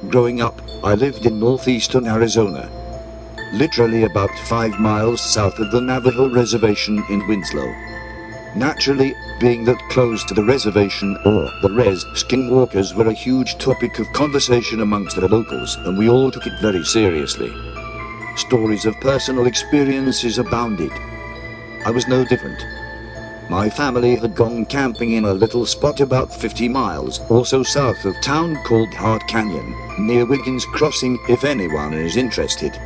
Growing up, I lived in northeastern Arizona, literally about 5 miles south of the Navajo reservation in Winslow. Naturally, being that close to the reservation, or the res, skinwalkers were a huge topic of conversation amongst the locals, and we all took it very seriously. Stories of personal experiences abounded. I was no different. My family had gone camping in a little spot about 50 miles or so south of town called Hart Canyon, near Wiggins Crossing, if anyone is interested.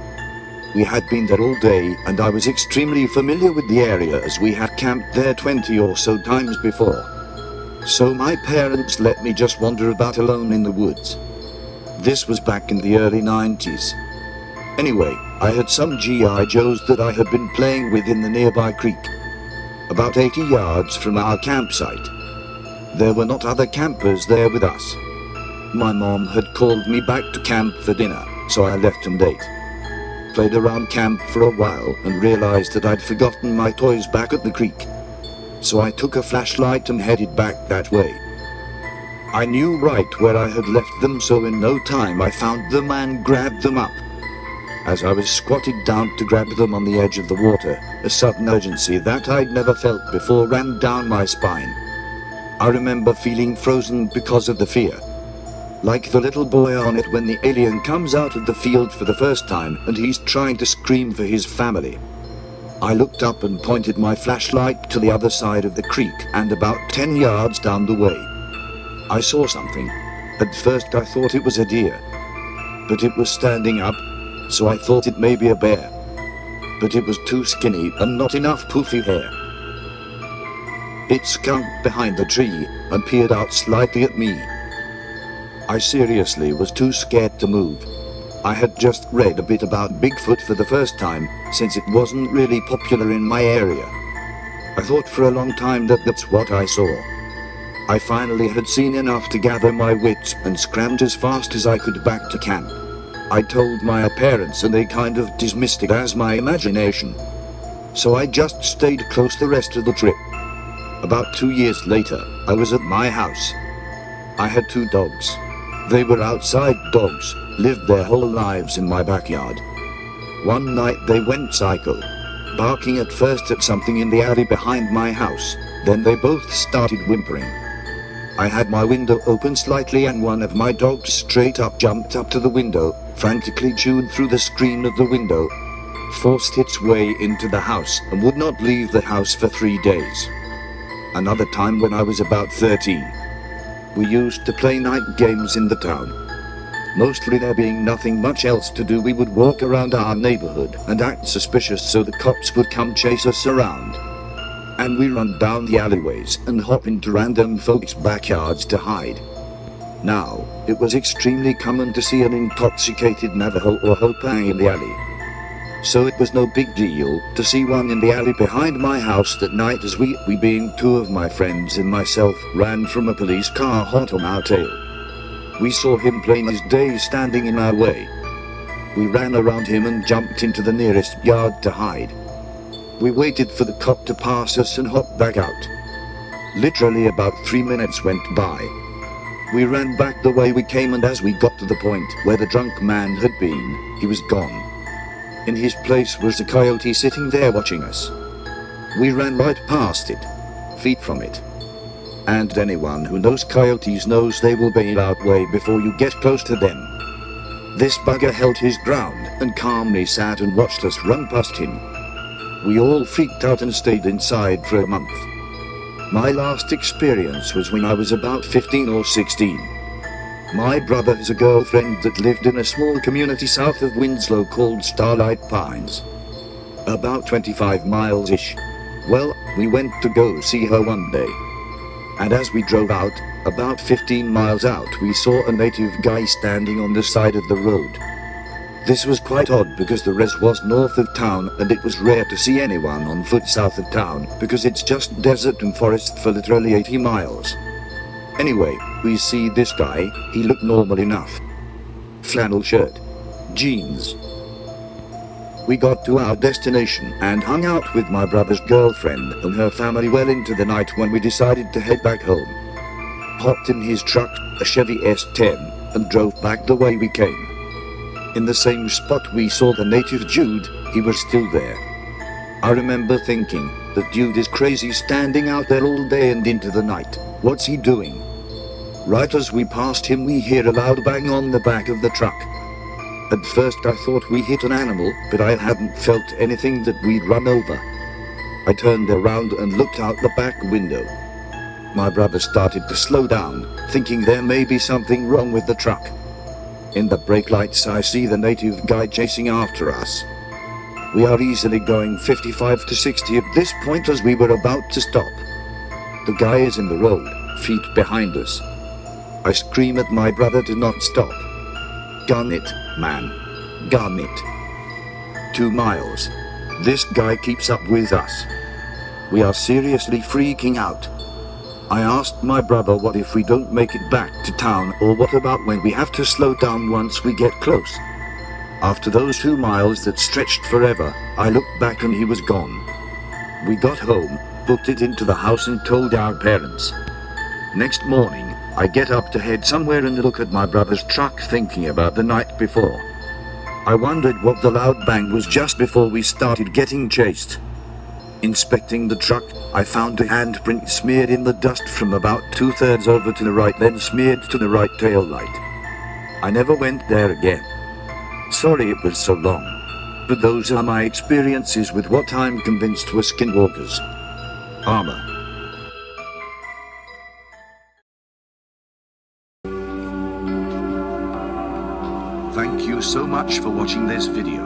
We had been there all day, and I was extremely familiar with the area as we had camped there 20 or so times before. So my parents let me just wander about alone in the woods. This was back in the early 90s. Anyway, I had some G.I. Joes that I had been playing with in the nearby creek, about 80 yards from our campsite. There were not other campers there with us. My mom had called me back to camp for dinner, so I left and ate. Played around camp for a while and realized that I'd forgotten my toys back at the creek. So I took a flashlight and headed back that way. I knew right where I had left them, so in no time I found them and grabbed them up. As I was squatted down to grab them on the edge of the water, a sudden urgency that I'd never felt before ran down my spine. I remember feeling frozen because of the fear. Like the little boy on it when the alien comes out of the field for the first time and he's trying to scream for his family. I looked up and pointed my flashlight to the other side of the creek and about 10 yards down the way. I saw something. At first I thought it was a deer, but it was standing up, so I thought it may be a bear. But it was too skinny and not enough poofy hair. It skunked behind the tree and peered out slightly at me. I seriously was too scared to move. I had just read a bit about Bigfoot for the first time, since it wasn't really popular in my area. I thought for a long time that that's what I saw. I finally had seen enough to gather my wits and scrambled as fast as I could back to camp. I told my parents and they kind of dismissed it as my imagination. So I just stayed close the rest of the trip. About 2 years later, I was at my house. I had 2 dogs. They were outside dogs, lived their whole lives in my backyard. One night they went psycho, barking at first at something in the alley behind my house, then they both started whimpering. I had my window open slightly and one of my dogs straight up jumped up to the window, frantically chewed through the screen of the window, forced its way into the house and would not leave the house for 3 days. Another time when I was about 13. We used to play night games in the town. Mostly there being nothing much else to do, we would walk around our neighborhood and act suspicious so the cops would come chase us around. And we run down the alleyways and hop into random folks' backyards to hide. Now, it was extremely common to see an intoxicated Navajo or Hopi in the alley. So it was no big deal to see one in the alley behind my house that night as we being 2 of my friends and myself, ran from a police car hot on our tail. We saw him plain as day standing in our way. We ran around him and jumped into the nearest yard to hide. We waited for the cop to pass us and hopped back out. Literally about 3 minutes went by. We ran back the way we came, and as we got to the point where the drunk man had been, he was gone. In his place was a coyote sitting there watching us. We ran right past it, feet from it. And anyone who knows coyotes knows they will bail out way before you get close to them. This bugger held his ground and calmly sat and watched us run past him. We all freaked out and stayed inside for a month. My last experience was when I was about 15 or 16. My brother has a girlfriend that lived in a small community south of Winslow called Starlight Pines. About 25 miles-ish. Well, we went to go see her one day. And as we drove out, about 15 miles out, we saw a native guy standing on the side of the road. This was quite odd because the res was north of town and it was rare to see anyone on foot south of town because it's just desert and forest for literally 80 miles. Anyway, we see this guy, he looked normal enough. Flannel shirt, jeans. We got to our destination and hung out with my brother's girlfriend and her family well into the night when we decided to head back home. Hopped in his truck, a Chevy S10, and drove back the way we came. In the same spot we saw the native Jude, he was still there. I remember thinking, that dude is crazy standing out there all day and into the night. What's he doing? Right as we passed him we hear a loud bang on the back of the truck. At first I thought we hit an animal, but I hadn't felt anything that we'd run over. I turned around and looked out the back window. My brother started to slow down, thinking there may be something wrong with the truck. In the brake lights I see the native guy chasing after us. We are easily going 55 to 60 at this point as we were about to stop. The guy is in the road, feet behind us. I scream at my brother to not stop. Garnet, man. Garnet. 2 miles. This guy keeps up with us. We are seriously freaking out. I asked my brother what if we don't make it back to town, or what about when we have to slow down once we get close. After those 2 miles that stretched forever, I looked back and he was gone. We got home, booked it into the house and told our parents. Next morning, I get up to head somewhere and look at my brother's truck thinking about the night before. I wondered what the loud bang was just before we started getting chased. Inspecting the truck, I found a handprint smeared in the dust from about 2/3 over to the right, then smeared to the right tail light. I never went there again. Sorry it was so long. But those are my experiences with what I'm convinced were skinwalkers. Armor. Thank you so much for watching this video.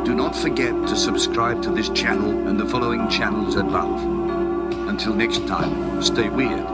Do not forget to subscribe to this channel and the following channels above. Until next time, stay weird.